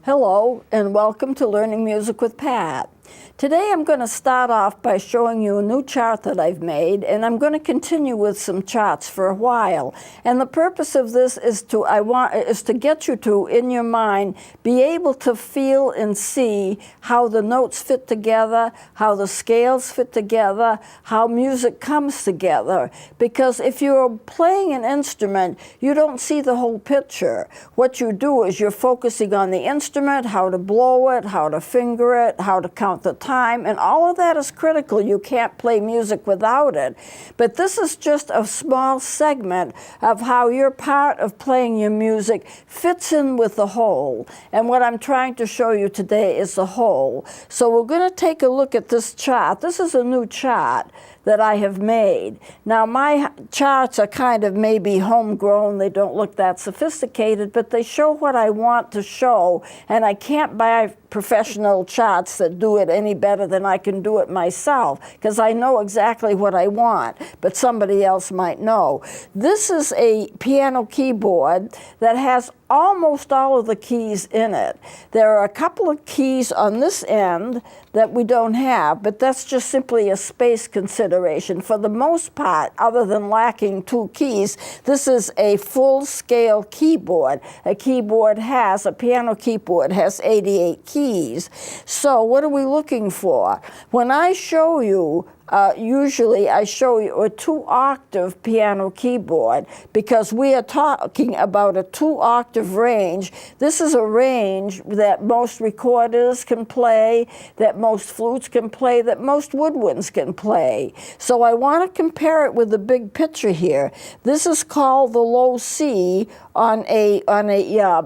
Hello, and welcome to Learning Music with Pat. Today I'm going to start off by showing you a new chart that I've made, and I'm going to continue with some charts for a while. And the purpose of this is to get you to, in your mind, be able to feel and see how the notes fit together, how the scales fit together, how music comes together. Because if you're playing an instrument, you don't see the whole picture. What you do is you're focusing on the instrument, how to blow it, how to finger it, how to count the time, and all of that is critical. You can't play music without it. But this is just a small segment of how your part of playing your music fits in with the whole. And what I'm trying to show you today is the whole. So we're going to take a look at this chart. This is a new chart that I have made. Now my charts are kind of maybe homegrown, they don't look that sophisticated, but they show what I want to show, and I can't buy professional charts that do it any better than I can do it myself, because I know exactly what I want, but somebody else might know. This is a piano keyboard that has almost all of the keys in it. There are a couple of keys on this end that we don't have, but that's just simply a space consideration. For the most part, other than lacking 2 keys, this is a full-scale keyboard. A piano keyboard has 88 keys. So what are we looking for? When I show you, usually I show you a 2-octave piano keyboard because we are talking about a 2-octave range. This is a range that most recorders can play, that most flutes can play, that most woodwinds can play. So I want to compare it with the big picture here. This is called the low C on a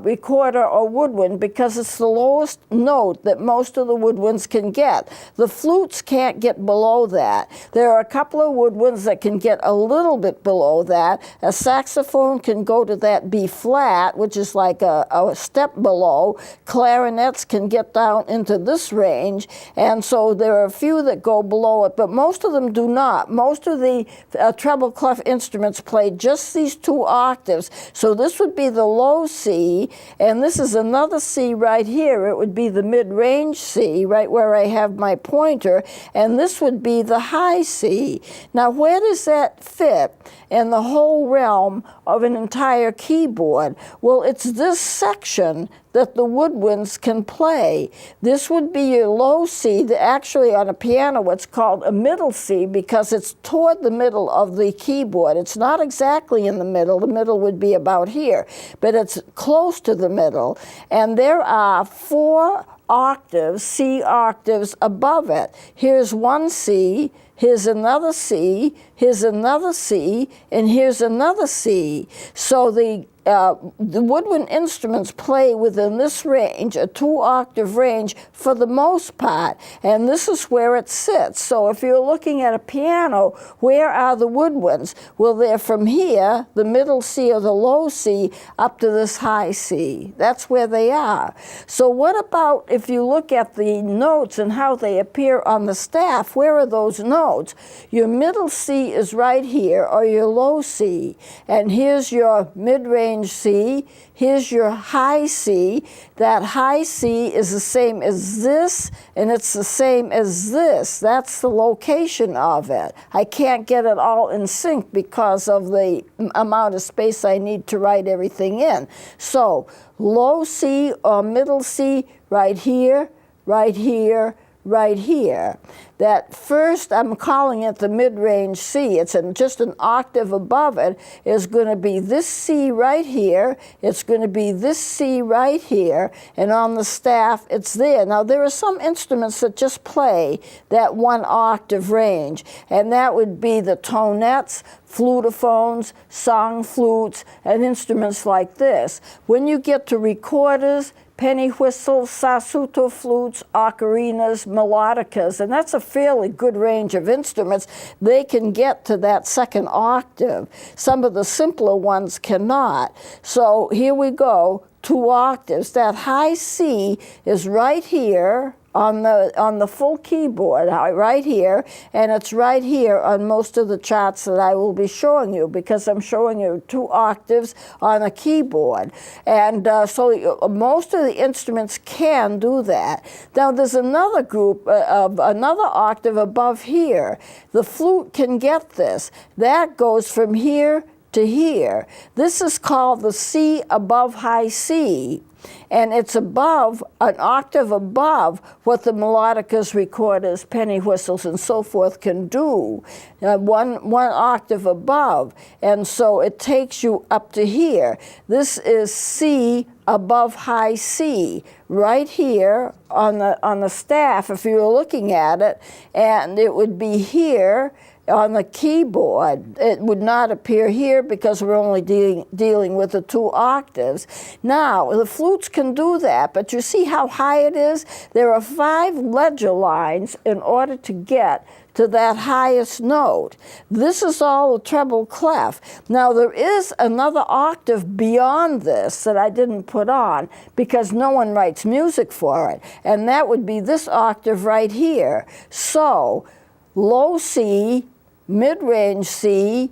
recorder or woodwind because it's the lowest note that most of the woodwinds can get. The flutes can't get below that. There are a couple of woodwinds that can get a little bit below that. A saxophone can go to that B flat, which is like a step below. Clarinets can get down into this range, and so there are a few that go below it, but most of them do not. Most of the treble clef instruments play just these 2 octaves. So this would be the low C, and this is another C right here. It would be the mid-range C, right where I have my pointer, and this would be the high C. Now where does that fit in the whole realm of an entire keyboard? Well, it's this section that the woodwinds can play. This would be your low C. Actually on a piano it's called a middle C because it's toward the middle of the keyboard. It's not exactly in the middle. The middle would be about here, but it's close to the middle. And there are 4 octaves, C octaves above it. Here's 1 C, here's another C, here's another C, and here's another C. So the woodwind instruments play within this range, a 2-octave range for the most part, and this is where it sits. So if you're looking at a piano, where are the woodwinds? Well, they're from here, the middle C or the low C, up to this high C. That's where they are. So what about if you look at the notes and how they appear on the staff? Where are those notes? Your middle C is right here, or your low C, and here's your mid-range C, here's your high C. That high C is the same as this, and it's the same as this. That's the location of it. I can't get it all in sync because of the amount of space I need to write everything in. So low C or middle C right here, right here, right here. That first, I'm calling it the mid-range C. It's just an octave above it, is going to be this C right here. It's going to be this C right here. And on the staff, it's there. Now, there are some instruments that just play that 1 octave range, and that would be the tonettes, flutophones, song flutes, and instruments like this. When you get to recorders, penny whistles, sassoon flutes, ocarinas, melodicas, and that's a fairly good range of instruments. They can get to that 2nd octave. Some of the simpler ones cannot. So here we go, 2 octaves. That high C is right here, on the full keyboard, right here, and it's right here on most of the charts that I will be showing you, because I'm showing you 2 octaves on a keyboard. And so most of the instruments can do that. Now there's another group of another octave above here. The flute can get this. That goes from here to here. This is called the C above high C. And it's above, an octave above what the melodicas, recorders, penny whistles, and so forth can do. One octave above. And so it takes you up to here. This is C above high C, right here on the staff, if you were looking at it. And it would be here on the keyboard. It would not appear here because we're only dealing with the 2 octaves. Now, the flutes can do that, but you see how high it is? There are 5 ledger lines in order to get to that highest note. This is all the treble clef. Now, there is another octave beyond this that I didn't put on because no one writes music for it, and that would be this octave right here. So, low C, mid-range C,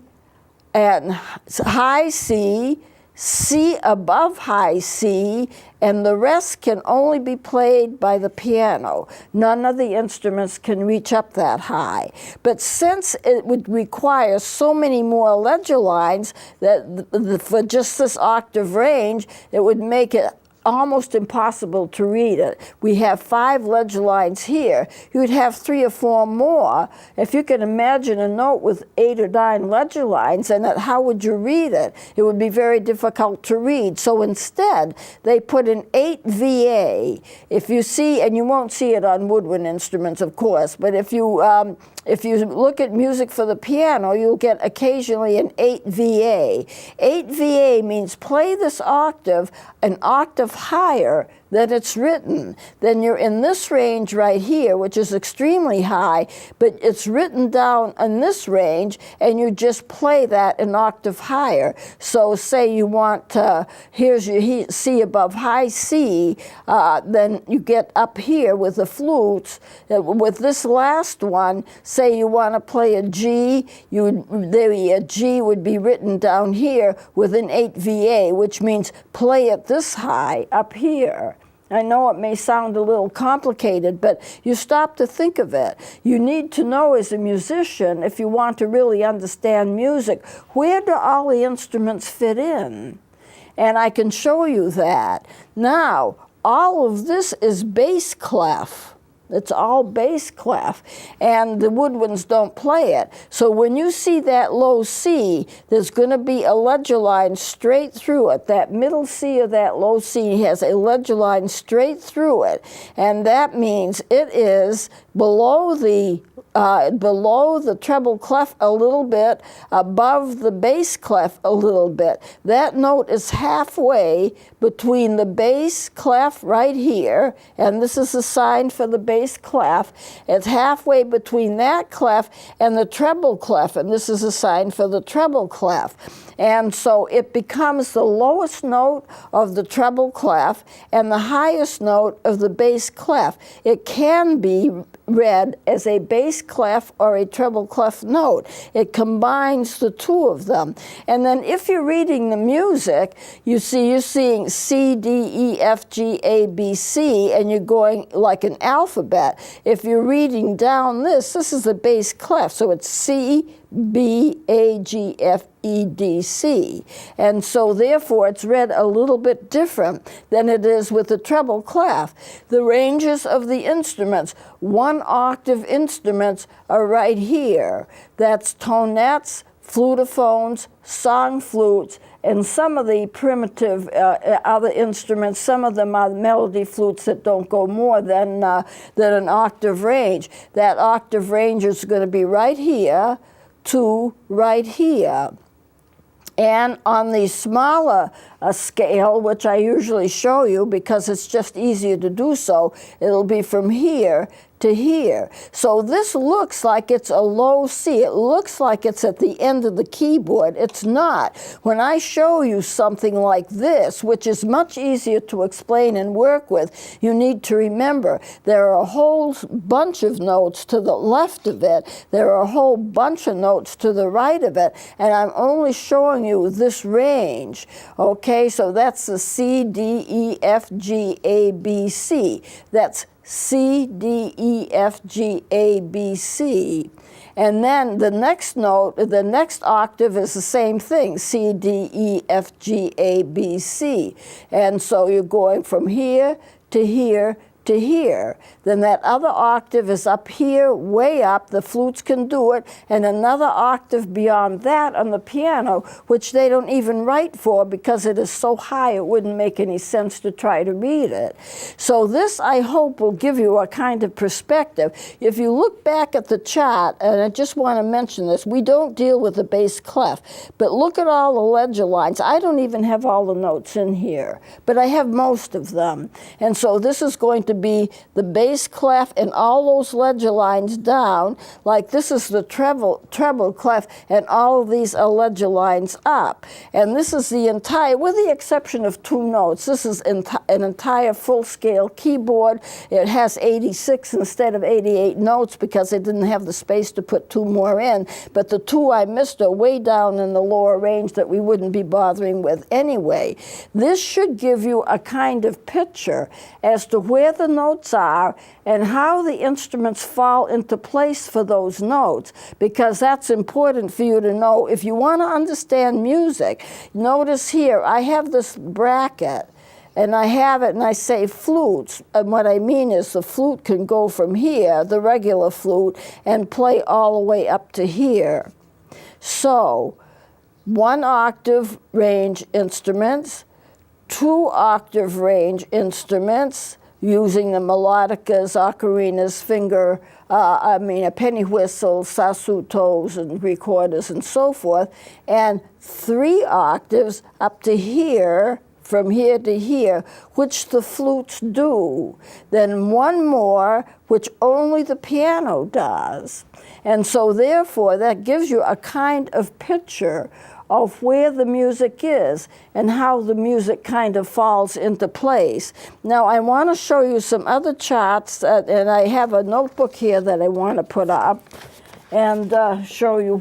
and high C, C above high C, and the rest can only be played by the piano. None of the instruments can reach up that high. But since it would require so many more ledger lines that for just this octave range, it would make it almost impossible to read it. We have 5 ledger lines here. You'd have 3 or 4 more. If you can imagine a note with 8 or 9 ledger lines, and how would you read it? It would be very difficult to read. So instead, they put an 8 VA. If you see, and you won't see it on woodwind instruments, of course, but if you look at music for the piano, you'll get occasionally an 8 VA. 8 VA means play this octave an octave higher than it's written. Then you're in this range right here, which is extremely high, but it's written down in this range, and you just play that an octave higher. So say you want, here's your C above high C, then you get up here with the flutes. With this last one, say you want to play a G, a G would be written down here with an 8 VA, which means play it this high up here. I know it may sound a little complicated, but you stop to think of it. You need to know as a musician, if you want to really understand music, where do all the instruments fit in? And I can show you that. Now, all of this is bass clef. It's all bass clef, and the woodwinds don't play it. So when you see that low C, there's going to be a ledger line straight through it. That middle C of that low C has a ledger line straight through it, and that means it is below the treble clef a little bit, above the bass clef a little bit. That note is halfway between the bass clef right here, and this is the sign for the bass clef. It's halfway between that clef and the treble clef, and this is a sign for the treble clef. And so it becomes the lowest note of the treble clef and the highest note of the bass clef. It can be read as a bass clef or a treble clef note. It combines the 2 of them. And then if you're reading the music, you're seeing C, D, E, F, G, A, B, C, and you're going like an alphabet. If you're reading down this is the bass clef, so it's C, B, A, G, F, E, D, C. And so therefore it's read a little bit different than it is with the treble clef. The ranges of the instruments, 1 octave instruments are right here. That's tonettes, flutophones, song flutes, and some of the primitive other instruments. Some of them are melody flutes that don't go more than an octave range. That octave range is going to be right here to right here. And on the smaller scale, which I usually show you because it's just easier to do so, it'll be from here to here. So this looks like it's a low C. It looks like it's at the end of the keyboard. It's not. When I show you something like this, which is much easier to explain and work with, you need to remember there are a whole bunch of notes to the left of it. There are a whole bunch of notes to the right of it, and I'm only showing you this range. Okay, so that's the C, D, E, F, G, A, B, C. That's C, D, E, F, G, A, B, C. And then the next note, the next octave is the same thing, C, D, E, F, G, A, B, C. And so you're going from here to here to here. Then that other octave is up here, way up, the flutes can do it, and another octave beyond that on the piano, which they don't even write for because it is so high it wouldn't make any sense to try to read it. So this, I hope, will give you a kind of perspective. If you look back at the chart, and I just want to mention this, we don't deal with the bass clef, but look at all the ledger lines. I don't even have all the notes in here, but I have most of them. And so this is going to be the bass clef and all those ledger lines down, like this is the treble clef, and all of these are ledger lines up. And this is the entire, with the exception of two notes, this is an entire full-scale keyboard. It has 86 instead of 88 notes because they didn't have the space to put two more in, but the two I missed are way down in the lower range that we wouldn't be bothering with anyway. This should give you a kind of picture as to where the notes are and how the instruments fall into place for those notes, because that's important for you to know if you want to understand music. Notice here, I have this bracket, and I have it, and I say flutes, and what I mean is the flute can go from here, the regular flute, and play all the way up to here. So, 1 octave range instruments, 2 octave range instruments, using the melodicas, ocarinas, penny whistles, sasutos, and recorders, and so forth, and 3 octaves up to here, from here to here, which the flutes do. Then 1 more, which only the piano does. And so therefore, that gives you a kind of picture of where the music is and how the music kind of falls into place. Now, I want to show you some other charts, and I have a notebook here that I want to put up and show you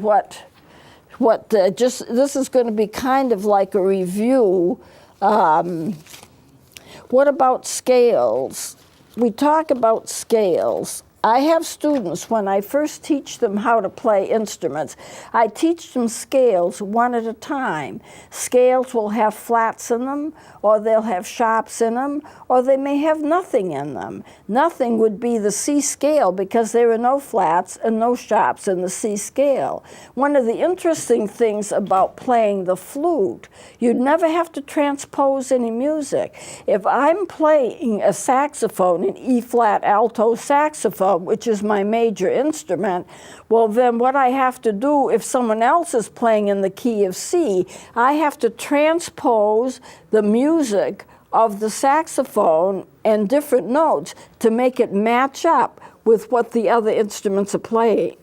this is going to be kind of like a review. What about scales? We talk about scales. I have students, when I first teach them how to play instruments, I teach them scales one at a time. Scales will have flats in them, or they'll have sharps in them, or they may have nothing in them. Nothing would be the C scale because there are no flats and no sharps in the C scale. One of the interesting things about playing the flute, you'd never have to transpose any music. If I'm playing a saxophone, an E-flat alto saxophone, which is my major instrument, well then what I have to do if someone else is playing in the key of C, I have to transpose the music of the saxophone and different notes to make it match up with what the other instruments are playing.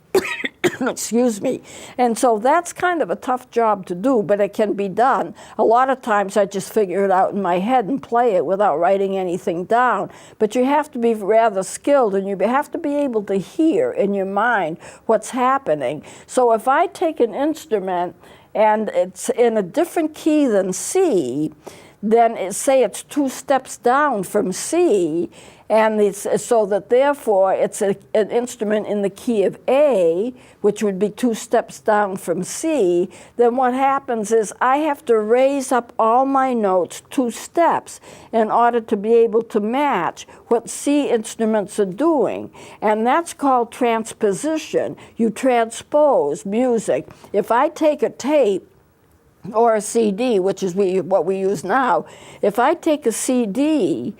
Excuse me. And so that's kind of a tough job to do, but it can be done. A lot of times I just figure it out in my head and play it without writing anything down. But you have to be rather skilled, and you have to be able to hear in your mind what's happening. So if I take an instrument and it's in a different key than C, then say it's 2 steps down from C, and it's so that therefore it's an instrument in the key of A, which would be 2 steps down from C, then what happens is I have to raise up all my notes 2 steps in order to be able to match what C instruments are doing. And that's called transposition. You transpose music. If I take a tape or a CD, which is what we use now, if I take a CD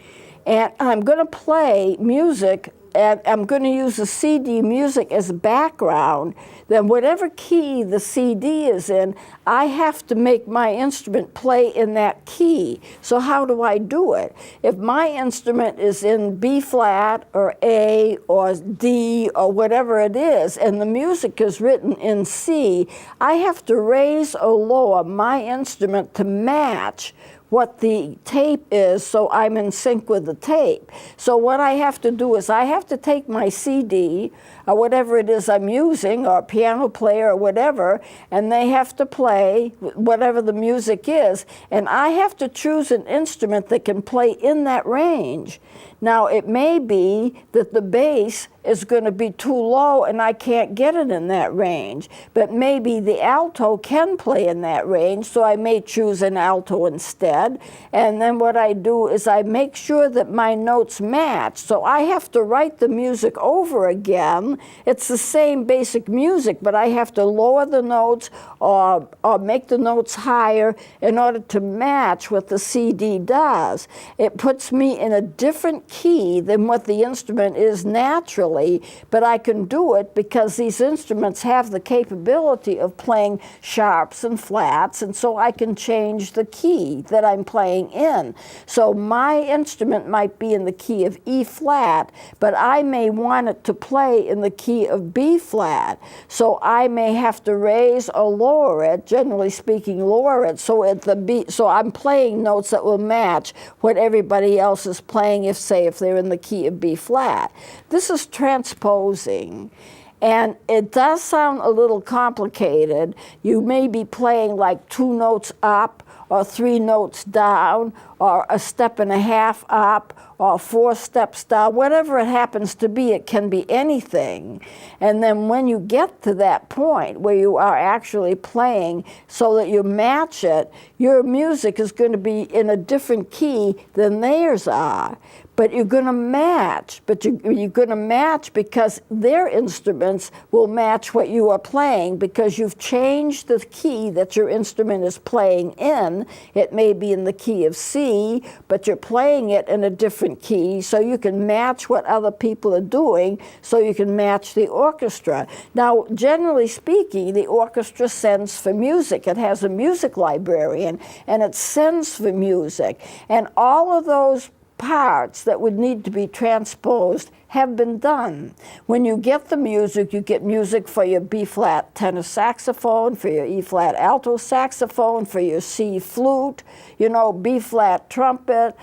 and I'm going to play music I'm going to use the CD music as background, then whatever key the CD is in, I have to make my instrument play in that key. So how do I do it? If my instrument is in B flat or A or D or whatever it is, and the music is written in C, I have to raise or lower my instrument to match what the tape is, so I'm in sync with the tape. So what I have to do is I have to take my CD or whatever it is I'm using, or a piano player or whatever, and they have to play whatever the music is, and I have to choose an instrument that can play in that range. Now, it may be that the bass is going to be too low and I can't get it in that range, but maybe the alto can play in that range, so I may choose an alto instead. And then what I do is I make sure that my notes match, so I have to write the music over again. It's the same basic music, but I have to lower the notes or make the notes higher in order to match what the CD does. It puts me in a different key than what the instrument is naturally, but I can do it because these instruments have the capability of playing sharps and flats, and so I can change the key that I'm playing in. So my instrument might be in the key of E flat, but I may want it to play in the key of B flat. So I may have to raise or lower it, generally speaking lower it, so I'm playing notes that will match what everybody else is playing if they're in the key of B flat. This is transposing. And it does sound a little complicated. You may be playing like 2 notes up or 3 notes down or a step and a half up or 4 steps down, whatever it happens to be. It can be anything. And then when you get to that point where you are actually playing so that you match it, your music is going to be in a different key than theirs are. But you're going to match, you're going to match because their instruments will match what you are playing, because you've changed the key that your instrument is playing in. It may be in the key of C, but you're playing it in a different key, so you can match what other people are doing, so you can match the orchestra. Now, generally speaking, the orchestra sends for music. It has a music librarian, and it sends for music. And all of those parts that would need to be transposed have been done. When you get the music, you get music for your B-flat tenor saxophone, for your E-flat alto saxophone, for your C flute, B-flat trumpet,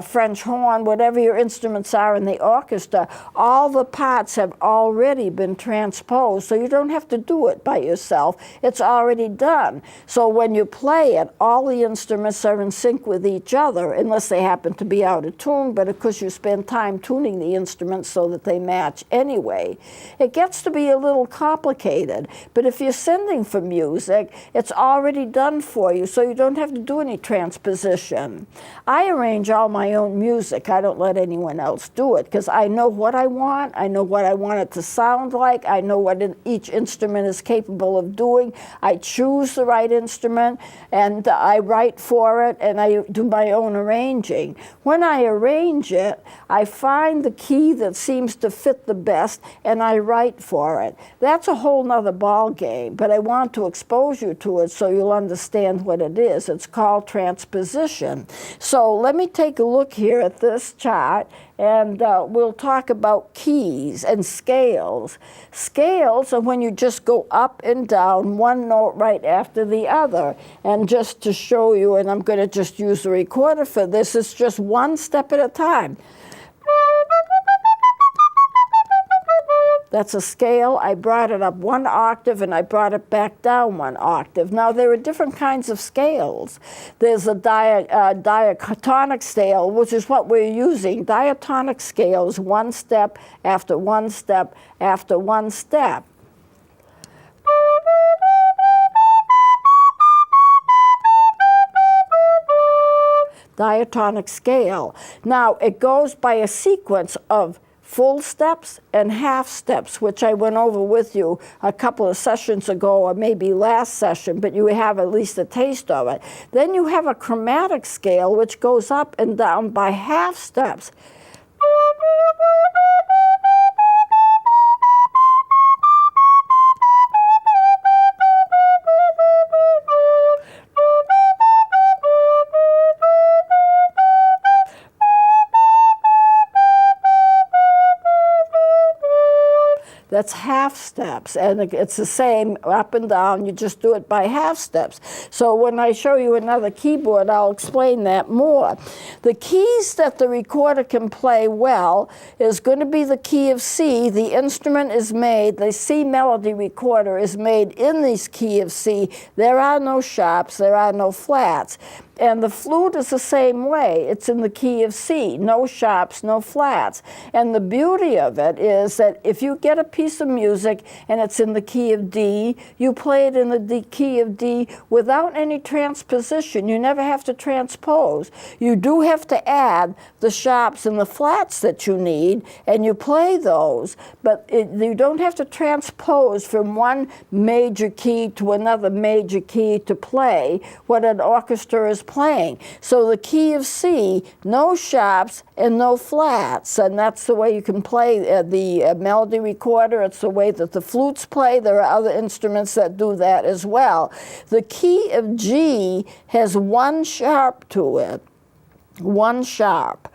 French horn, whatever your instruments are in the orchestra. All the parts have already been transposed, so you don't have to do it by yourself. It's already done. So when you play it, all the instruments are in sync with each other, unless they happen to be out of tune, but of course you spend time tuning the instruments so that they match anyway. It gets to be a little complicated, but if you're sending for music, it's already done for you, so you don't have to do any transposition. I arrange all my own music. I don't let anyone else do it, because I know what I want. I know what I want it to sound like. I know what each instrument is capable of doing. I choose the right instrument, and I write for it, and I do my own arranging. When I arrange it, I find the key that seems to fit the best, and I write for it. That's a whole nother ball game, but I want to expose you to it so you'll understand what it is. It's called transposition. So let me take a look here at this chart, and we'll talk about keys and scales. Scales are when you just go up and down, one note right after the other. And just to show you, and I'm going to just use the recorder for this, it's just one step at a time. That's a scale. I brought it up 1 octave and I brought it back down 1 octave. Now, there are different kinds of scales. There's a diatonic scale, which is what we're using. Diatonic scales, 1 step after 1 step after 1 step. Diatonic scale. Now, it goes by a sequence of full steps and half steps, which I went over with you a couple of sessions ago, or maybe last session, but you have at least a taste of it. Then you have a chromatic scale, which goes up and down by half steps. That's half steps, and it's the same up and down. You just do it by half steps. So when I show you another keyboard, I'll explain that more. The keys that the recorder can play well is going to be the key of C. The instrument is made, the C melody recorder is made in this key of C. There are no sharps, there are no flats. And the flute is the same way. It's in the key of C, no sharps, no flats. And the beauty of it is that if you get a piece of music and it's in the key of D, you play it in the key of D without any transposition. You never have to transpose. You do have to add the sharps and the flats that you need, and you play those, but you don't have to transpose from one major key to another major key to play what an orchestra is playing. So the key of C, no sharps and no flats, and that's the way you can play the melody recorder. It's the way that the flutes play. There are other instruments that do that as well. The key of G has one sharp to it, one sharp,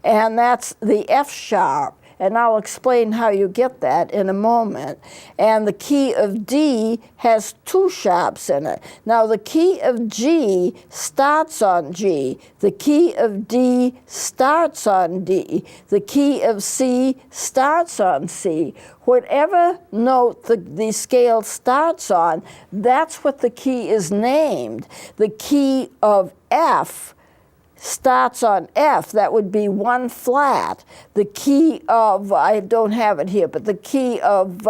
and that's the F sharp. And I'll explain how you get that in a moment. And the key of D has two sharps in it. Now the key of G starts on G. The key of D starts on D. The key of C starts on C. Whatever note the scale starts on, that's what the key is named. The key of F starts on F, that would be one flat. The key of, I don't have it here, but the key of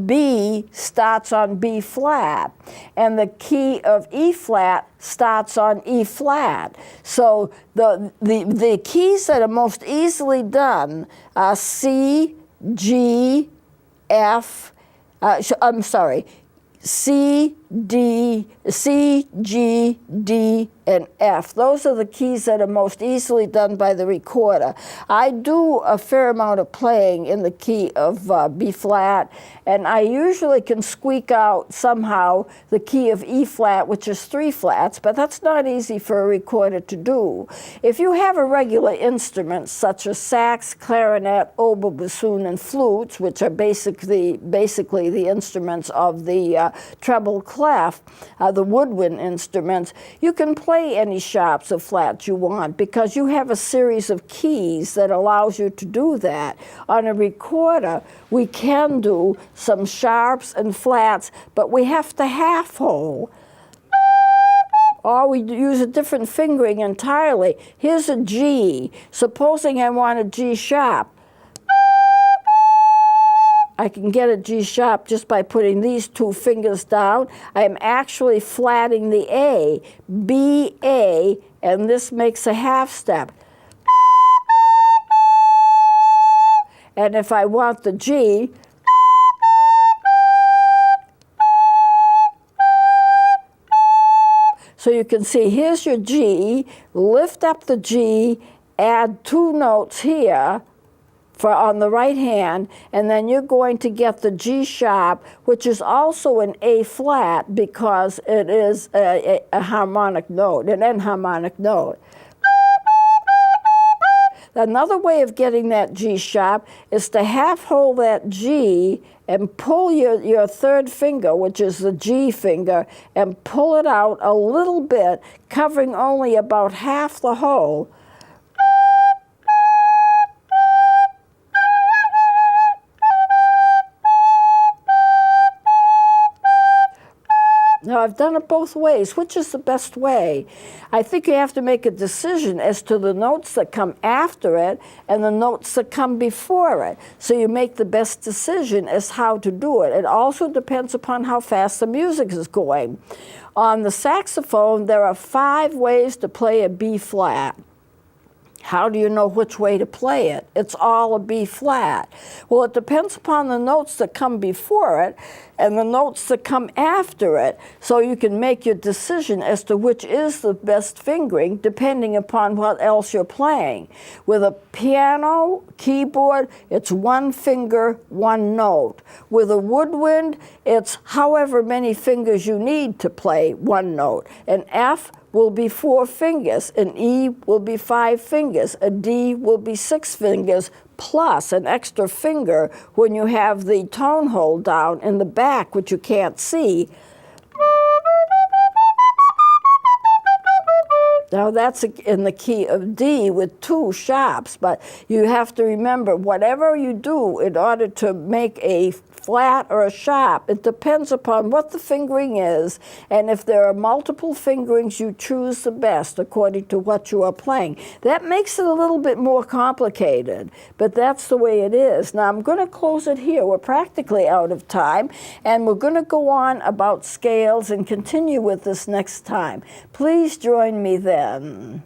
B starts on B flat. And the key of E flat starts on E flat. So the keys that are most easily done are C, G, F, I'm sorry, C, D, C, G, D, and F. Those are the keys that are most easily done by the recorder. I do a fair amount of playing in the key of B flat, and I usually can squeak out somehow the key of E flat, which is three flats, but that's not easy for a recorder to do. If you have a regular instrument such as sax, clarinet, oboe, bassoon, and flutes, which are basically the instruments of the treble clef, the woodwind instruments, you can play any sharps or flats you want because you have a series of keys that allows you to do that. On a recorder, we can do some sharps and flats, but we have to half hole. Or we use a different fingering entirely. Here's a G. Supposing I want a G sharp. I can get a G sharp just by putting these two fingers down. I am actually flatting the A, B, A, and this makes a half step. And if I want the G, so you can see, here's your G, lift up the G, add two notes here, on the right hand, and then you're going to get the G sharp, which is also an A flat because it is a harmonic note, an enharmonic note. Another way of getting that G sharp is to half hold that G and pull your third finger, which is the G finger, and pull it out a little bit, covering only about half the hole. Now, I've done it both ways. Which is the best way? I think you have to make a decision as to the notes that come after it and the notes that come before it. So you make the best decision as how to do it. It also depends upon how fast the music is going. On the saxophone, there are 5 ways to play a B flat. How do you know which way to play it? It's all a B flat. Well, it depends upon the notes that come before it and the notes that come after it, so you can make your decision as to which is the best fingering depending upon what else you're playing. With a piano, keyboard, it's one finger, one note. With a woodwind, it's however many fingers you need to play one note. An F will be 4 fingers, an E will be 5 fingers, a D will be 6 fingers, plus an extra finger when you have the tone hold down in the back, which you can't see. Now that's in the key of D with 2 sharps, but you have to remember, whatever you do in order to make a flat or a sharp, it depends upon what the fingering is, and if there are multiple fingerings, you choose the best according to what you are playing. That makes it a little bit more complicated, but that's the way it is. Now I'm going to close it here. We're practically out of time, and we're going to go on about scales and continue with this next time. Please join me then.